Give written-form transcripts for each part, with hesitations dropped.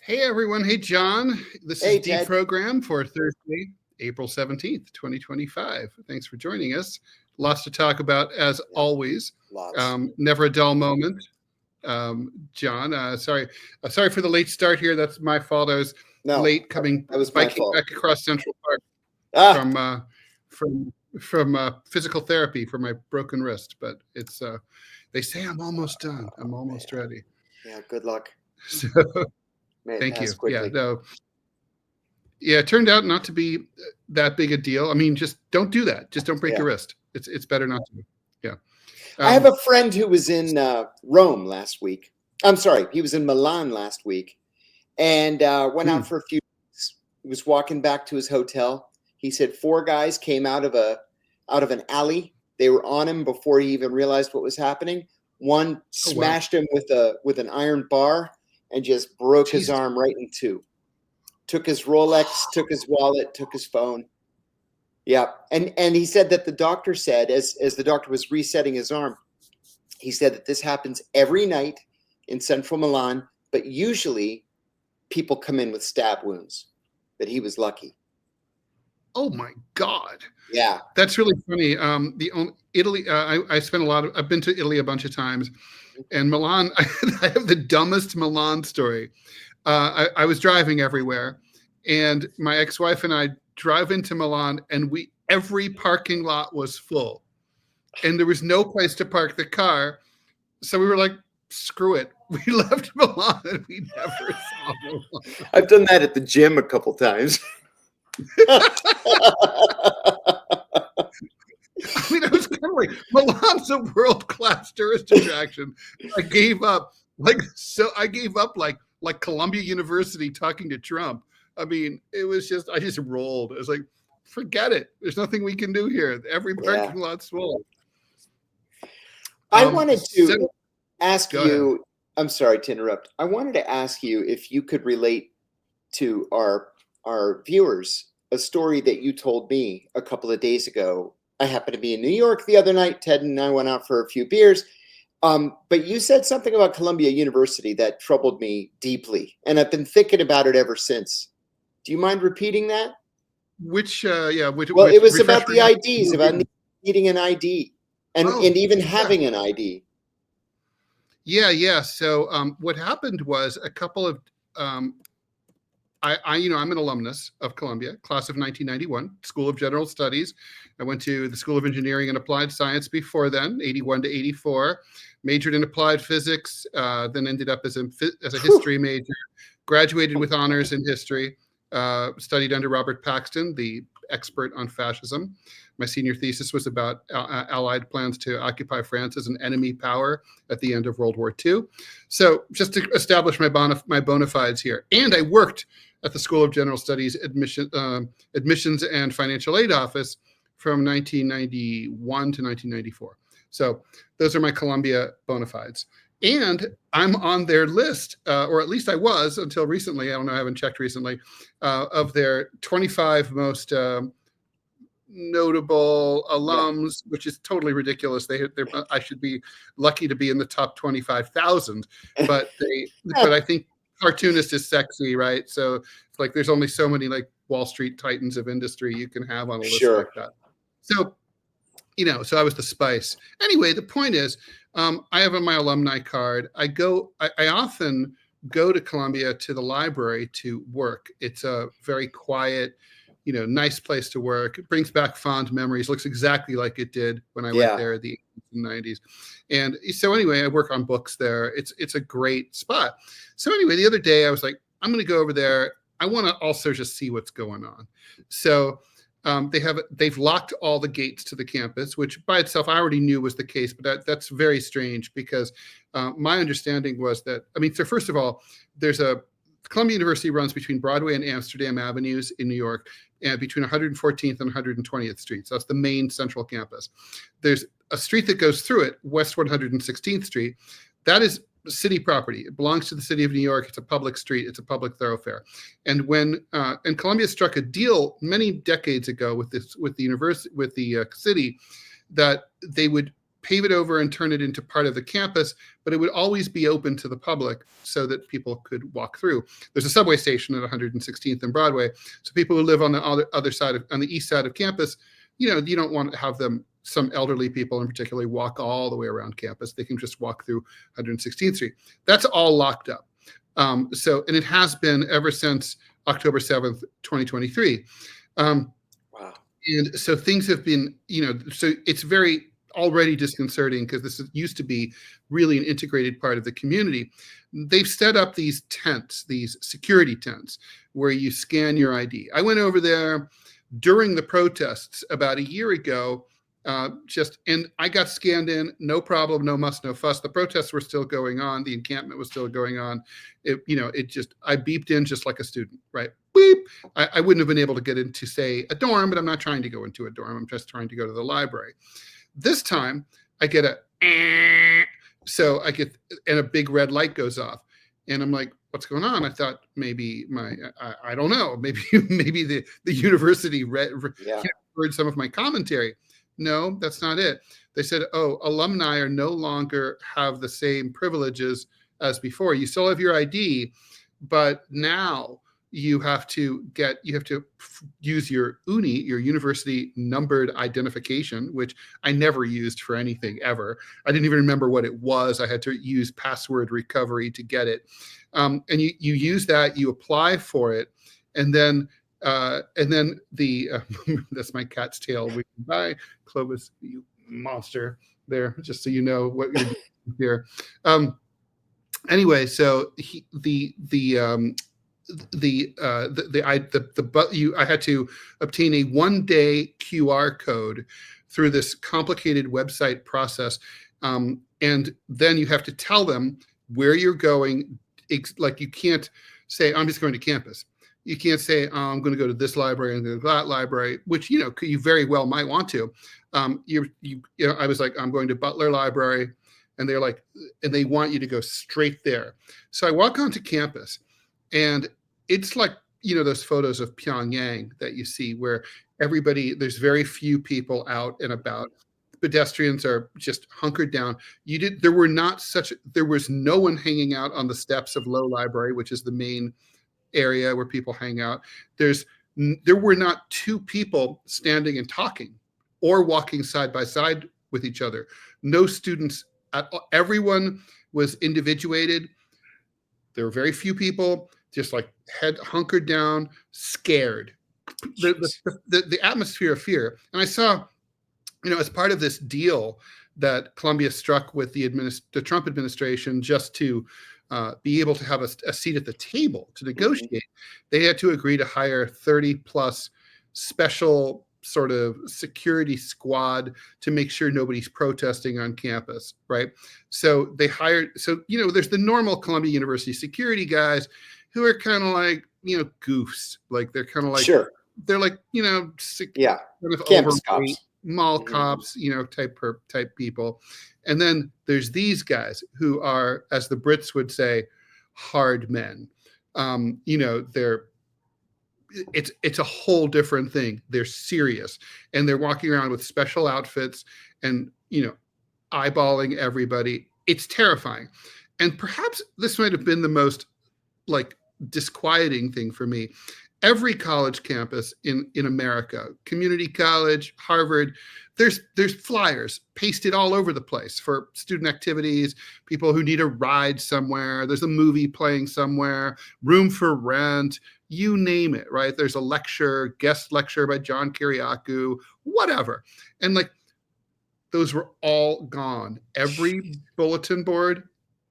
Hey, everyone. Hey, John. This is Ted. DeProgram for Thursday, April 17th, 2025. Thanks for joining us. Lots to talk about, as always. Never a dull moment. John, sorry for the late start here. That's my fault. I was late coming, biking back across Central Park from physical therapy for my broken wrist. But it's they say I'm almost done. I'm almost ready. Yeah, good luck. So, Man, thank you. Quickly. Yeah, it turned out not to be that big a deal. I mean, just don't do that. Just don't break your wrist. It's better not to. Yeah. I have a friend who was in Rome last week. I'm sorry, he was in Milan last week, and went out for a few weeks. He was walking back to his hotel. He said 4 guys came out of an alley. They were on him before he even realized what was happening. One smashed him with an iron bar and just broke his arm right in two. Took his Rolex, took his wallet, took his phone. Yeah, and he said that the doctor said, as the doctor was resetting his arm, he said that this happens every night in central Milan, but usually people come in with stab wounds. That he was lucky. Oh my God! Yeah, that's really funny. Italy. I've been to Italy a bunch of times, and Milan. I have the dumbest Milan story. I was driving everywhere, and my ex-wife and I drive into Milan, and every parking lot was full, and there was no place to park the car. So we were like, screw it. We left Milan, and we never saw Milan. I've done that at the gym a couple times. I mean, I was kind of like, Milan's a world-class tourist attraction. I gave up like Columbia University talking to Trump. I mean, I just rolled. I was like, forget it. There's nothing we can do here. Every parking lot's full. I wanted to ask you, I'm sorry to interrupt. I wanted to ask you if you could relate to our viewers a story that you told me a couple of days ago. I happened to be in New York the other night. Ted and I went out for a few beers. But you said something about Columbia University that troubled me deeply, and I've been thinking about it ever since. Do you mind repeating that? It was about the IDs, about needing an ID and even having an ID. Yeah. So what happened was a couple of I'm an alumnus of Columbia, class of 1991, School of General Studies. I went to the School of Engineering and Applied Science before then, 81 to 84. Majored in applied physics, then ended up as a history major. Graduated with honors in history. Studied under Robert Paxton, the expert on fascism. My senior thesis was about Allied plans to occupy France as an enemy power at the end of World War II. So just to establish my bona fides here. And I worked at the School of General Studies Admissions and Financial Aid Office from 1991 to 1994. So those are my Columbia bona fides. And I'm on their list, or at least I was until recently. I don't know, I haven't checked recently, of their 25 most notable alums, which is totally ridiculous. I should be lucky to be in the top 25,000, but I think cartoonist is sexy, right? So it's like there's only so many like Wall Street titans of industry you can have on a list like that. So, so I was the spice. Anyway, the point is, I have on my alumni card. I often go to Columbia to the library to work. It's a very quiet, nice place to work. It brings back fond memories. Looks exactly like it did when I went there in the 80s and 90s. And so anyway, I work on books there. It's a great spot. So anyway, the other day I was like, I'm going to go over there. I want to also just see what's going on. So they've locked all the gates to the campus, which by itself I already knew was the case, but that's very strange because my understanding was that, so first of all, there's a Columbia University runs between Broadway and Amsterdam Avenues in New York, and between 114th and 120th Streets. So that's the main central campus. There's a street that goes through it, West 116th Street. That is city property. It belongs to the city of New York. It's a public street. It's a public thoroughfare. And when and Columbia struck a deal many decades ago with the university, with the city, that they would pave it over and turn it into part of the campus, but it would always be open to the public so that people could walk through. There's a subway station at 116th and Broadway, so people who live on the other side on the east side of campus, you know, you don't want to have them, some elderly people in particular, walk all the way around campus. They can just walk through 116th Street. That's all locked up. And it has been ever since October 7th, 2023. Wow. And so things have been, you know, so it's very already disconcerting because this used to be really an integrated part of the community. They've set up these tents, these security tents, where you scan your ID. I went over there during the protests about a year ago, and I got scanned in, no problem, no muss, no fuss. The protests were still going on. The encampment was still going on. I beeped in just like a student, right? Beep. I wouldn't have been able to get into, say, a dorm, but I'm not trying to go into a dorm. I'm just trying to go to the library. This time I get and a big red light goes off, and I'm like, what's going on? I thought maybe I don't know, maybe the university heard some of my commentary. No, that's not it. They said, oh, alumni are no longer have the same privileges as before. You still have your ID, but now you have to use your UNI, your university numbered identification, which I never used for anything ever. I didn't even remember what it was. I had to use password recovery to get it. And you use that, you apply for it, and then that's my cat's tail. We can buy Clovis, you monster, there, just so you know what you're doing here. Anyway, so I had to obtain a 1-day QR code through this complicated website process, and then you have to tell them where you're going. Like, you can't say, I'm just going to campus. You can't say, oh, I'm going to go to this library and go to that library, which, you know, you very well might want to. I was like, I'm going to Butler Library, and they're like, and they want you to go straight there. So I walk onto campus, and it's like, you know, those photos of Pyongyang that you see where there's very few people out and about. Pedestrians are just hunkered down. There was no one hanging out on the steps of Low Library, which is the main area where people hang out. There were not two people standing and talking or walking side by side with each other. No students at all. Everyone was individuated. There were very few people just like head hunkered down, scared. The atmosphere of fear. And I saw, you know, as part of this deal that Columbia struck with the Trump administration just to be able to have a seat at the table to negotiate, they had to agree to hire 30 plus special sort of security squad to make sure nobody's protesting on campus, right? So you know, there's the normal Columbia University security guys who are kind of like, you know, goofs. Like, they're kind of like, sure, they're like, you know, kind of campus cops, mall cops, you know, type people. And then there's these guys who are, as the Brits would say, hard men. You know, it's a whole different thing. They're serious, and they're walking around with special outfits and, you know, eyeballing everybody. It's terrifying. And perhaps this might have been the most like disquieting thing for me. Every college campus in America, community college, Harvard, there's flyers pasted all over the place for student activities, people who need a ride somewhere. There's a movie playing somewhere, room for rent, you name it, right? There's a guest lecture by John Kiriakou, whatever. And like, those were all gone. Every bulletin board,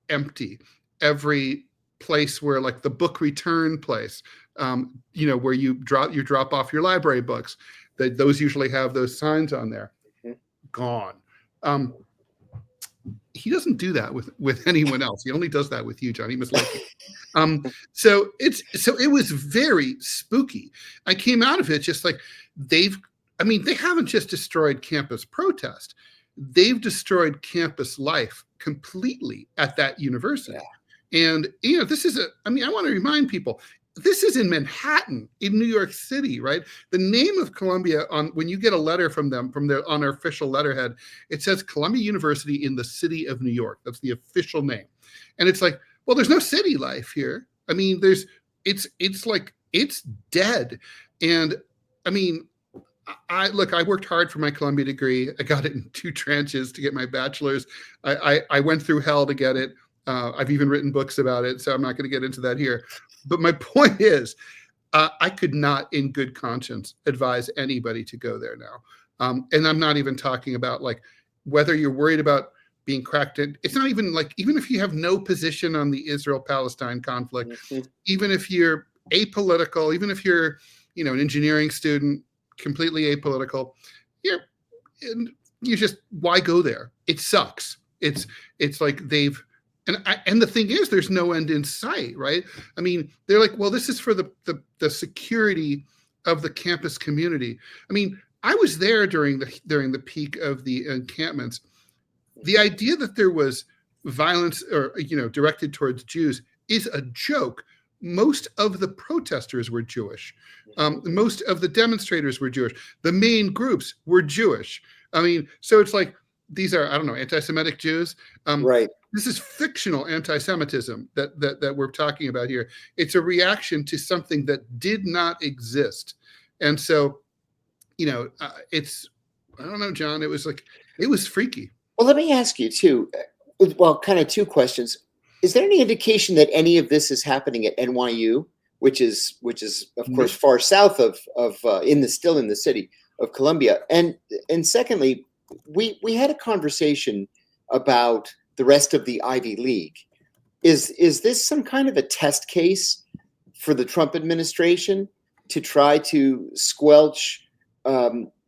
empty. Every place where, like, the book return place, you know, where you drop off your library books, those usually have those signs on there. Gone. he doesn't do that with anyone else. He only does that with you, John. He must like you. So it was very spooky. I came out of it just like they haven't just destroyed campus protest. They've destroyed campus life completely at that university. Yeah. And, this is I want to remind people, this is in Manhattan, in New York City, right? The name of Columbia, when you get a letter from them, on their official letterhead, it says Columbia University in the city of New York. That's the official name. And it's like, well, there's no city life here. It's dead. And I worked hard for my Columbia degree. I got it in 2 tranches to get my bachelor's. I went through hell to get it. I've even written books about it, so I'm not going to get into that here. But my point is, I could not in good conscience advise anybody to go there now. And I'm not even talking about like whether you're worried about being cracked in. It's not even like, even if you have no position on the Israel-Palestine conflict, even if you're apolitical, even if you're, an engineering student, completely apolitical, you just, why go there? It sucks. It's like and the thing is, there's no end in sight, right? They're like, well, this is for the security of the campus community. I was there during the peak of the encampments. The idea that there was violence or directed towards Jews is a joke. Most of the protesters were Jewish. Most of the demonstrators were Jewish. The main groups were Jewish. So it's like, these are, I don't know, anti-Semitic Jews. Right. This is fictional anti-Semitism that we're talking about here. It's a reaction to something that did not exist. And so, it's, I don't know, John, it was freaky. Well, let me ask you too, kind of 2 questions. Is there any indication that any of this is happening at NYU, which is of course far south of still in the city of Columbia? And secondly, we had a conversation about the rest of the Ivy League. Is this some kind of a test case for the Trump administration to try to squelch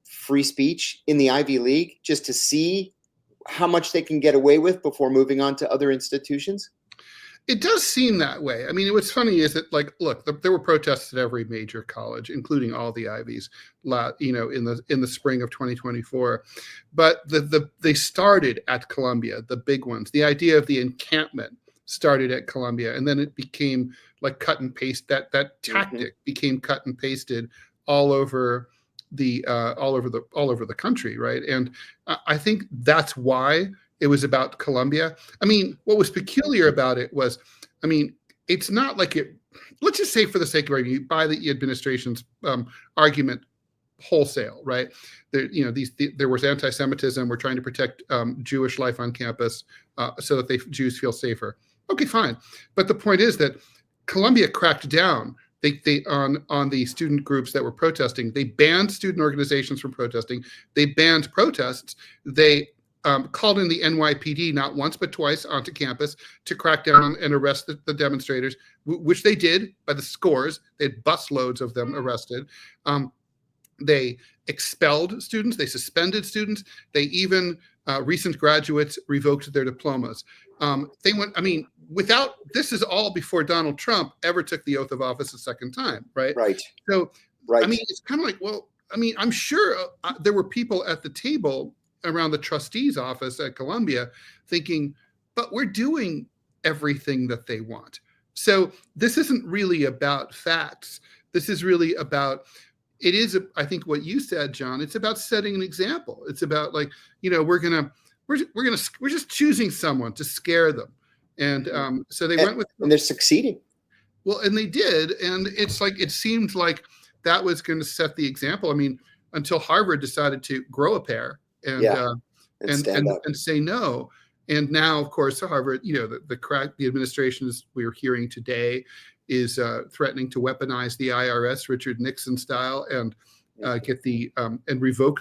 free speech in the Ivy League, just to see how much they can get away with before moving on to other institutions? It does seem that way. What's funny is that, like, look, there were protests at every major college, including all the Ivies, in the spring of 2024. But they started at Columbia, the big ones. The idea of the encampment started at Columbia, and then it became like cut and paste. That tactic became cut and pasted all over the country, right? And I think that's why it was about Columbia. What was peculiar about it was, it's not like it, let's just say for the sake of argument, you buy the administration's argument wholesale, right? There was anti-Semitism. We're trying to protect Jewish life on campus so that Jews feel safer. Okay, fine. But the point is that Columbia cracked down on the student groups that were protesting. They banned student organizations from protesting. They banned protests. They called in the NYPD not once but twice onto campus to crack down and arrest the demonstrators, which they did by the scores. They had busloads of them arrested. They expelled students. They suspended students. They even, recent graduates, revoked their diplomas. They went, this is all before Donald Trump ever took the oath of office a second time, right? Right. So, right. It's kind of like, well, I'm sure there were people at the table around the trustee's office at Columbia thinking, but we're doing everything that they want. So this isn't really about facts. This is really about, I think what you said, John, it's about setting an example. It's about like, we're just choosing someone to scare them. And so they went with, and they're succeeding. Well, and they did. And it's like, it seemed like that was going to set the example. Until Harvard decided to grow a pair and say no. And now, of course, Harvard, the administration, as we are hearing today, is threatening to weaponize the IRS, Richard Nixon style, and get and revoke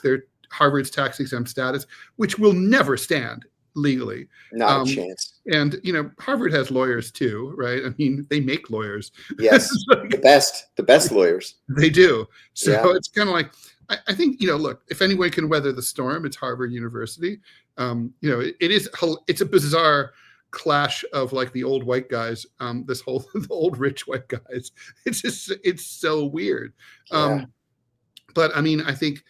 Harvard's tax exempt status, which will never stand legally. Not a chance. And Harvard has lawyers too, right? They make lawyers. Yes, the best lawyers. They do. So it's kind of like, I think, look, if anyone can weather the storm, it's Harvard University. It's a bizarre clash of like the old white guys, the old rich white guys. It's so weird. Yeah. But I mean, I think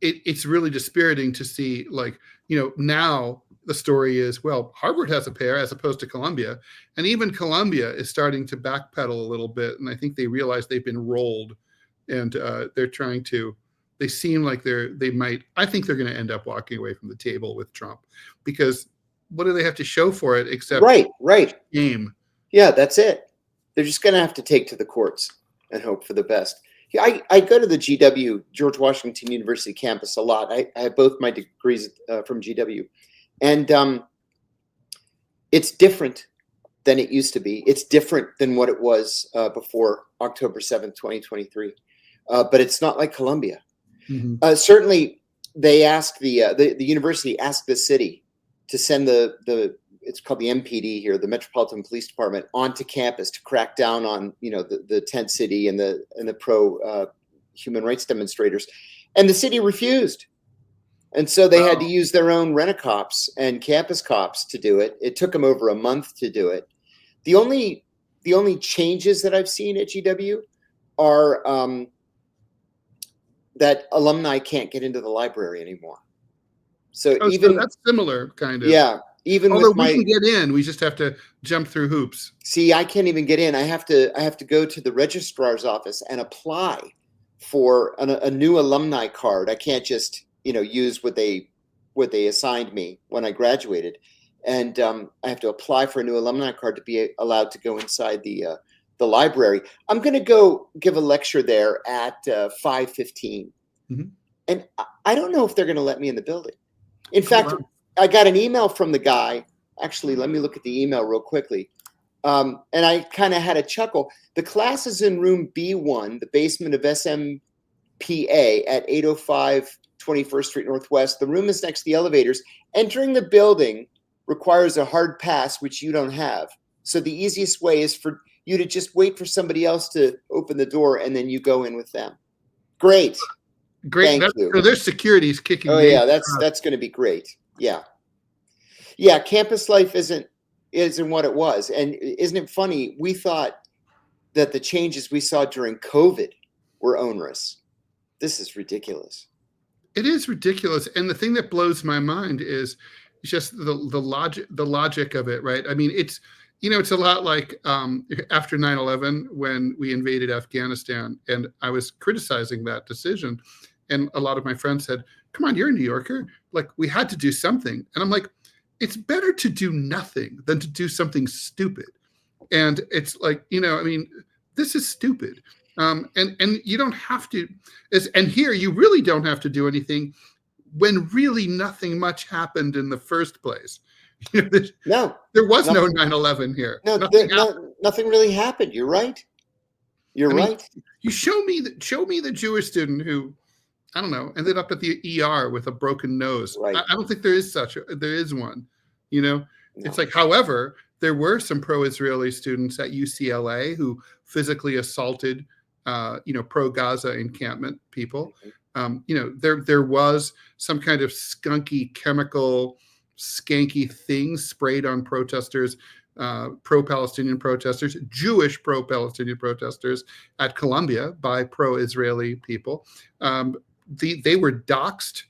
it's really dispiriting to see, like, now the story is, well, Harvard has a pair as opposed to Columbia, and even Columbia is starting to backpedal a little bit, and I think they realize they've been rolled, and they're trying to. They seem like they might. I think they're going to end up walking away from the table with Trump, because what do they have to show for it except right game? Yeah, that's it. They're just going to have to take to the courts and hope for the best. Yeah, I go to the GW, George Washington University campus a lot. I have both my degrees from GW. And it's different than it used to be. It's different than what it was before October 7th, 2023. But it's not like Columbia. Mm-hmm. Certainly, they asked the university asked the city to send it's called the MPD here, the Metropolitan Police Department, onto campus to crack down on the tent city and the pro human rights demonstrators, and the city refused, and so they had to use their own rent-a-cops and campus cops to do it. It took them over a month to do it. The only changes that I've seen at GW are that alumni can't get into the library anymore. So so that's similar, kind of. Yeah. Even although we can get in, we just have to jump through hoops. See, I can't even get in. I have to go to the registrar's office and apply for a new alumni card. I can't just use what they assigned me when I graduated, and I have to apply for a new alumni card to be allowed to go inside the library. I'm going to go give a lecture there at 5:15, and I don't know if they're going to let me in the building. In fact, I got an email from the guy. Actually, let me look at the email real quickly. And I kind of had a chuckle. The class is in room B1, the basement of SMPA at 805 21st Street Northwest. The room is next to the elevators. Entering the building requires a hard pass, which you don't have. So the easiest way is for you to just wait for somebody else to open the door, and then you go in with them. Great. Thank you. So there's security's kicking. Oh yeah, that's going to be great. Yeah. Campus life isn't what it was, and isn't it funny? We thought that the changes we saw during COVID were onerous. This is ridiculous. It is ridiculous, and the thing that blows my mind is just the logic of it, right? I mean, it's a lot like after 9/11 when we invaded Afghanistan, and I was criticizing that decision, and a lot of my friends said, "Come on, you're a New Yorker. Like, we had to do something." And I'm like, it's better to do nothing than to do something stupid. And it's like, I mean, this is stupid. And you don't have to, and here you really don't have to do anything when really nothing much happened in the first place. No, there was no 9/11 here. No, nothing really happened. You're right. You're right. You show me the Jewish student who, I don't know, ended up at the ER with a broken nose. Right. I don't think there is one. No. It's like, however, there were some pro-Israeli students at UCLA who physically assaulted, pro-Gaza encampment people. There was some kind of skunky chemical, skanky things sprayed on protesters, pro-Palestinian protesters, Jewish pro-Palestinian protesters at Columbia by pro-Israeli people. They were doxxed.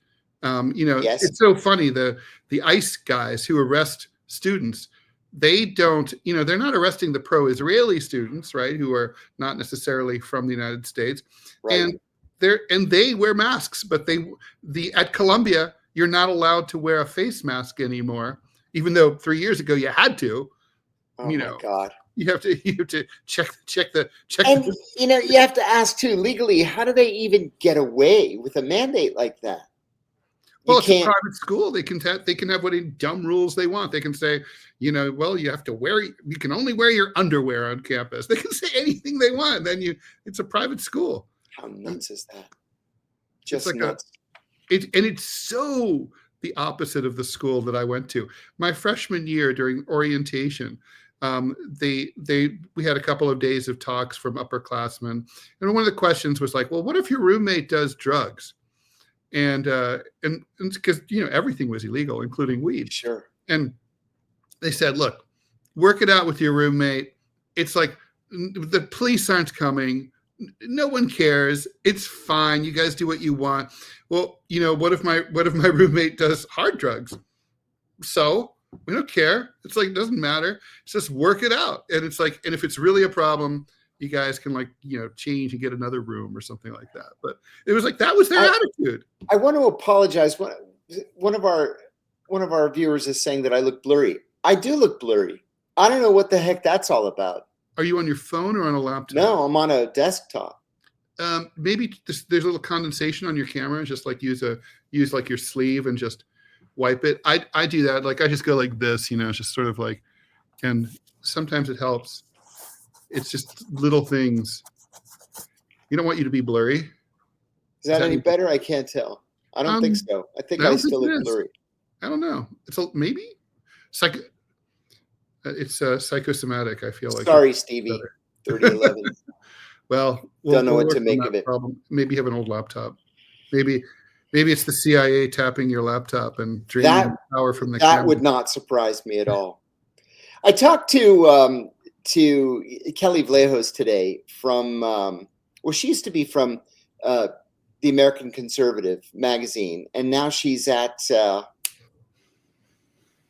Yes. It's so funny. The ICE guys who arrest students, they don't, they're not arresting the pro-Israeli students, right, who are not necessarily from the United States, right. and they wear masks, but at Columbia, you're not allowed to wear a face mask anymore, even though 3 years ago you had to. Oh my God. You have to check the. And you have to ask too, legally, how do they even get away with a mandate like that? Well, it's a private school. They can have what dumb rules they want. They can say, well, you have to you can only wear your underwear on campus. They can say anything they want. Then it's a private school. How nuts is that? Just like nuts. It's so the opposite of the school that I went to. My freshman year during orientation, We had a couple of days of talks from upperclassmen, and one of the questions was like, well, what if your roommate does drugs? And because everything was illegal, including weed. Sure. And they said, look, work it out with your roommate. It's like the police aren't coming. No one cares. It's fine. You guys do what you want. Well, what if my roommate does hard drugs? So we don't care. It's like, it doesn't matter. It's just work it out. And it's like, and if it's really a problem, you guys can change and get another room or something like that. But it was like, that was their attitude. I want to apologize. One of our viewers is saying that I look blurry. I do look blurry. I don't know what the heck that's all about. Are you on your phone or on a laptop? No, I'm on a desktop. Maybe there's a little condensation on your camera. Just like use like your sleeve and just wipe it. I do that. Like I just go like this, just sort of like, and sometimes it helps. It's just little things. You don't want you to be blurry. Is that any better? I can't tell. I don't think so. I think I still look blurry. I don't know. It's maybe it's psychosomatic. I feel like. Sorry, Stevie. 3011. Well, don't know what to make of it. Problem. Maybe you have an old laptop. Maybe it's the CIA tapping your laptop and draining power from the camera. That would not surprise me at all. I talked to Kelly Vlahos today from she used to be from the American Conservative magazine, and now she's at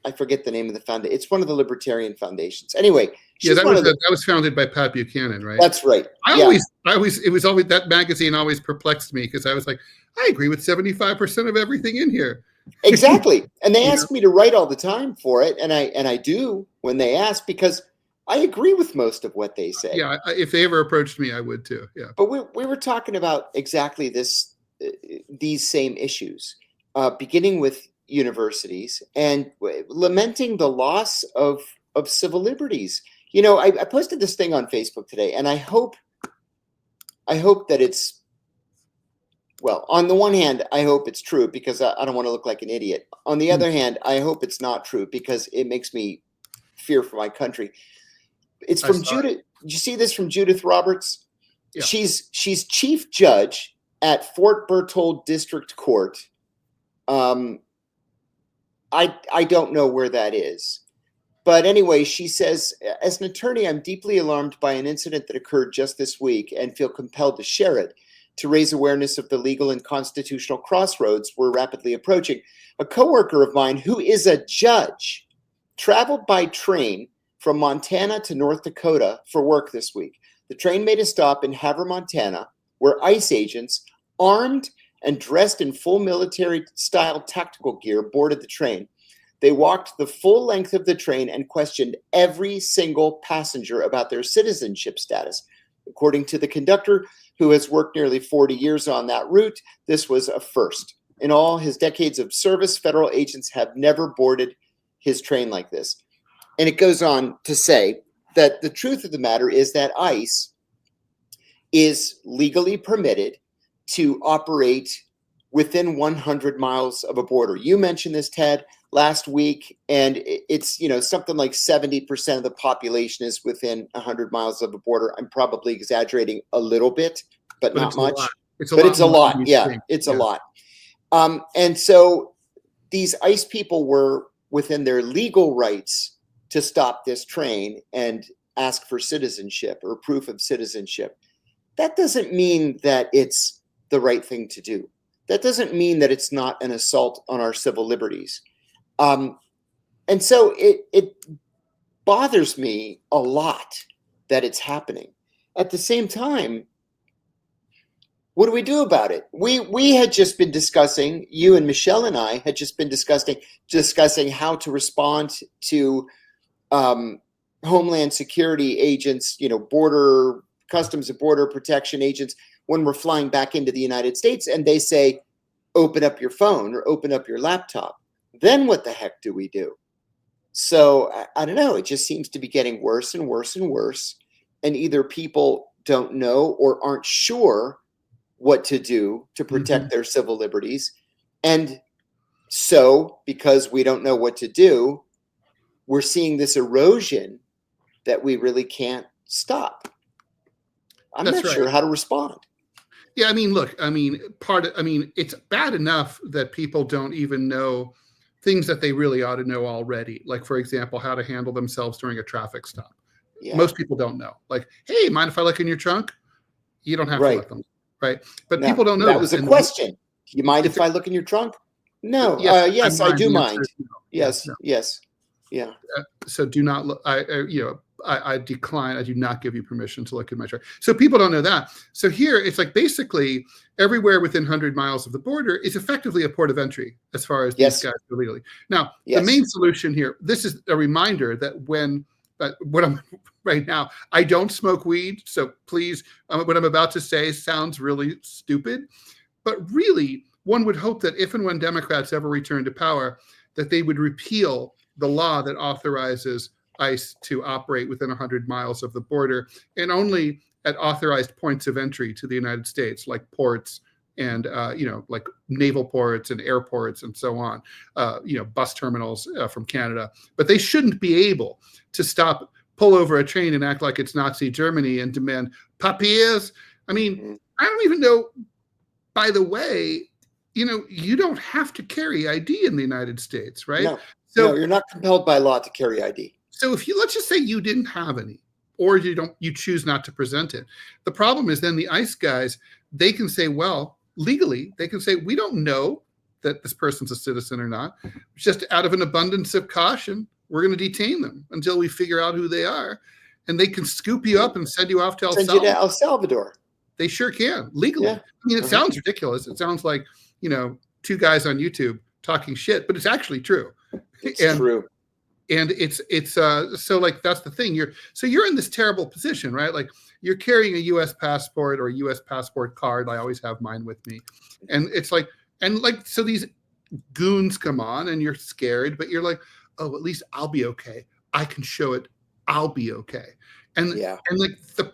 I forget the name of the foundation. It's one of the libertarian foundations. Anyway, that was founded by Pat Buchanan, right? That's right. It was always that magazine always perplexed me because I was like, I agree with 75% of everything in here. Exactly. And they ask me to write all the time for it, and I do when they ask, because I agree with most of what they say. Yeah, if they ever approached me, I would too. Yeah. But we were talking about exactly these same issues, beginning with universities and lamenting the loss of civil liberties. I posted this thing on Facebook today, and I hope that it's, well, on the one hand, I hope it's true because I don't want to look like an idiot. On the other hand, I hope it's not true because it makes me fear for my country. It's from Judith. Did you see this from Judith Roberts? Yeah. She's chief judge at Fort Berthold District Court. I don't know where that is. But anyway, she says, as an attorney, I'm deeply alarmed by an incident that occurred just this week and feel compelled to share it to raise awareness of the legal and constitutional crossroads we're rapidly approaching. A coworker of mine who is a judge traveled by train from Montana to North Dakota for work this week. The train made a stop in Havre, Montana, where ICE agents, armed and dressed in full military-style tactical gear, boarded the train. They walked the full length of the train and questioned every single passenger about their citizenship status. According to the conductor, who has worked nearly 40 years on that route, this was a first. In all his decades of service, federal agents have never boarded his train like this. And it goes on to say that the truth of the matter is that ICE is legally permitted to operate within 100 miles of a border. You mentioned this, Ted, last week, and it's, something like 70% of the population is within 100 miles of a border. I'm probably exaggerating a little bit, but not much. It's a lot. Yeah, it's a lot. And so these ICE people were within their legal rights to stop this train and ask for citizenship or proof of citizenship. That doesn't mean that it's the right thing to do. That doesn't mean that it's not an assault on our civil liberties. And so it bothers me a lot that it's happening. At the same time, what do we do about it? We had just been discussing, you and Michelle and I had just been discussing how to respond to Homeland Security agents, border customs and border protection agents when we're flying back into the United States and they say, open up your phone or open up your laptop. Then what the heck do we do? So I don't know. It just seems to be getting worse and worse and worse. And either people don't know or aren't sure what to do to protect their civil liberties. And so because we don't know what to do, we're seeing this erosion that we really can't stop. I'm That's not right. sure how to respond. Yeah, I mean, look, I mean, it's bad enough that people don't even know things that they really ought to know already. Like, for example, how to handle themselves during a traffic stop. Yeah. Most people don't know. Like, hey, mind if I look in your trunk? You don't have to let them, right? But No, people don't know that was a And question. Do you mind if I look in your trunk? No. Yes, Yes, I do mind. No. Yes, No. yes, yeah. So do not look. I decline. I do not give you permission to look in my truck. So people don't know that. So here it's like basically everywhere within 100 miles of the border is effectively a port of entry as far as these guys go legally. Now, the main solution here, this is a reminder that when what I'm right now, I don't smoke weed. So please, what I'm about to say sounds really stupid, but really one would hope that if and when Democrats ever return to power, that they would repeal the law that authorizes ICE to operate within 100 miles of the border and only at authorized points of entry to the United States, like ports and, like naval ports and airports and so on, bus terminals from Canada. But they shouldn't be able to pull over a train and act like it's Nazi Germany and demand papiers. I mean, I don't even know, by the way, you don't have to carry ID in the United States, right? No, you're not compelled by law to carry ID. So let's just say you didn't have any, or you choose not to present it. The problem is then the ICE guys, they can say, well, legally, they can say, we don't know that this person's a citizen or not. Just out of an abundance of caution, we're going to detain them until we figure out who they are. And they can scoop you up and send you off to El Salvador. Send you to El Salvador. They sure can, legally. Yeah. I mean, it sounds ridiculous. It sounds like, two guys on YouTube talking shit, but it's actually true. It's true. And it's so like that's the thing. You're in this terrible position, right? Like you're carrying a U.S. passport or a U.S. passport card. I always have mine with me, and it's like so these goons come on, and you're scared, but you're like, oh, at least I'll be okay. I can show it. I'll be okay. And like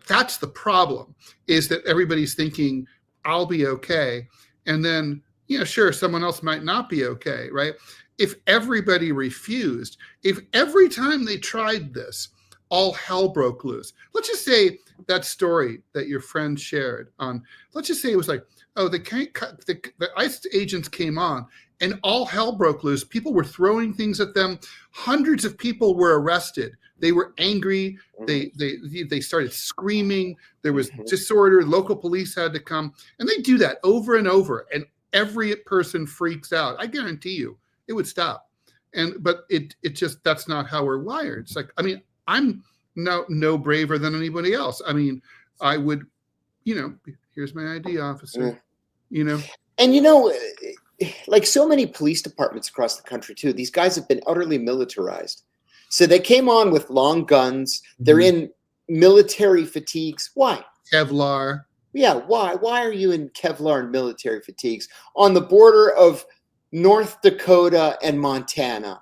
that's the problem is that everybody's thinking I'll be okay, and then sure, someone else might not be okay, right? If everybody refused, if every time they tried this, all hell broke loose. Let's just say that story that your friend shared on, let's just say it was like, oh, the ICE agents came on and all hell broke loose. People were throwing things at them. Hundreds of people were arrested. They were angry. They started screaming. There was disorder. Local police had to come. And they do that over and over. And every person freaks out. I guarantee you. It would stop. But it just, that's not how we're wired. It's like, I mean, I'm no braver than anybody else. I mean, I would, here's my ID, officer, And, like so many police departments across the country too, these guys have been utterly militarized. So they came on with long guns. They're in military fatigues. Why? Kevlar. Yeah. Why? Why are you in Kevlar and military fatigues on the border of North Dakota and Montana?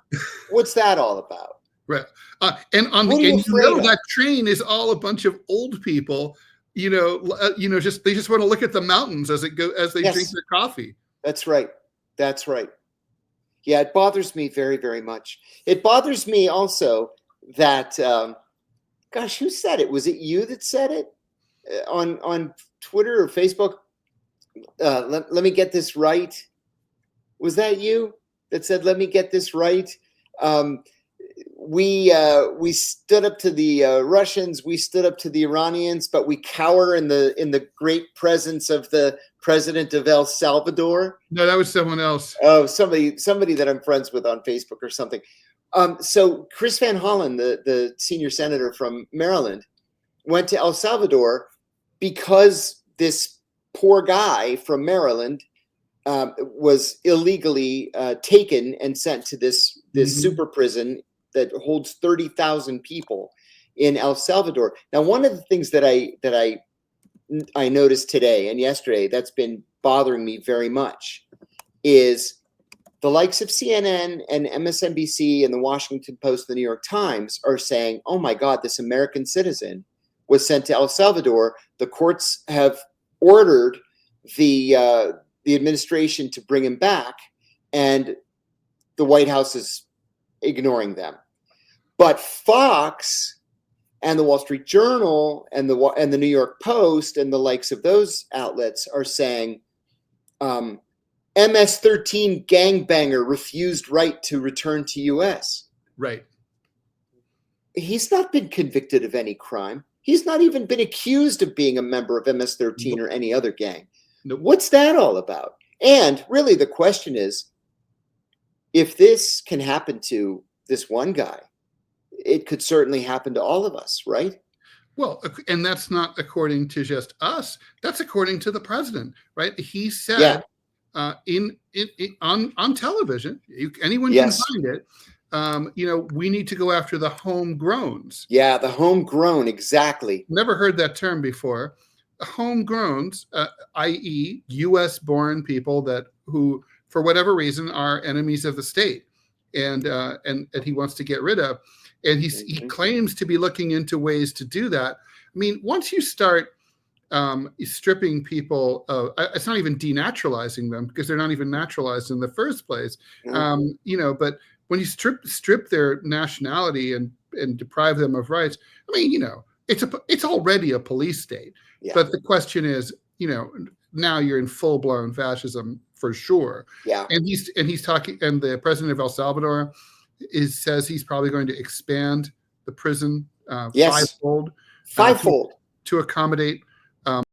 What's that all about? Right. And that train is all a bunch of old people, they just want to look at the mountains as they drink their coffee. That's right. That's right. Yeah, it bothers me very, very much. It bothers me also that, gosh, who said it? Was it you that said it on Twitter or Facebook? Let me get this right. Was that you that said, let me get this right? We stood up to the Russians, we stood up to the Iranians, but we cower in the great presence of the president of El Salvador. No, that was someone else. Oh, somebody that I'm friends with on Facebook or something. So Chris Van Hollen, the senior senator from Maryland, went to El Salvador because this poor guy from Maryland was illegally taken and sent to this super prison that holds 30,000 people in El Salvador. Now, one of the things that I noticed today and yesterday that's been bothering me very much is the likes of CNN and MSNBC and the Washington Post, the New York Times are saying, oh my God, this American citizen was sent to El Salvador. The courts have ordered the administration to bring him back, and the White House is ignoring them. But Fox And the Wall Street Journal and the New York Post and the likes of those outlets are saying MS-13 gangbanger refused right to return to U.S. Right. He's not been convicted of any crime. He's not even been accused of being a member of MS-13 or any other gang. Nope. What's that all about? And really the question is, if this can happen to this one guy, it could certainly happen to all of us, right? Well, and that's not according to just us. That's according to the president, right? He said on television, anyone can find it. We need to go after the homegrowns. Yeah, the homegrown, exactly. Never heard that term before. Homegrowns, i.e., U.S.-born people who, for whatever reason, are enemies of the state, and he wants to get rid of. And he claims to be looking into ways to do that. I mean, once you start stripping people, it's not even denaturalizing them because they're not even naturalized in the first place. But when you strip their nationality and deprive them of rights, I mean, it's already a police state. Yeah. But the question is, now you're in full-blown fascism for sure. Yeah. And he's talking, and the president of El Salvador says he's probably going to expand the prison fivefold to accommodate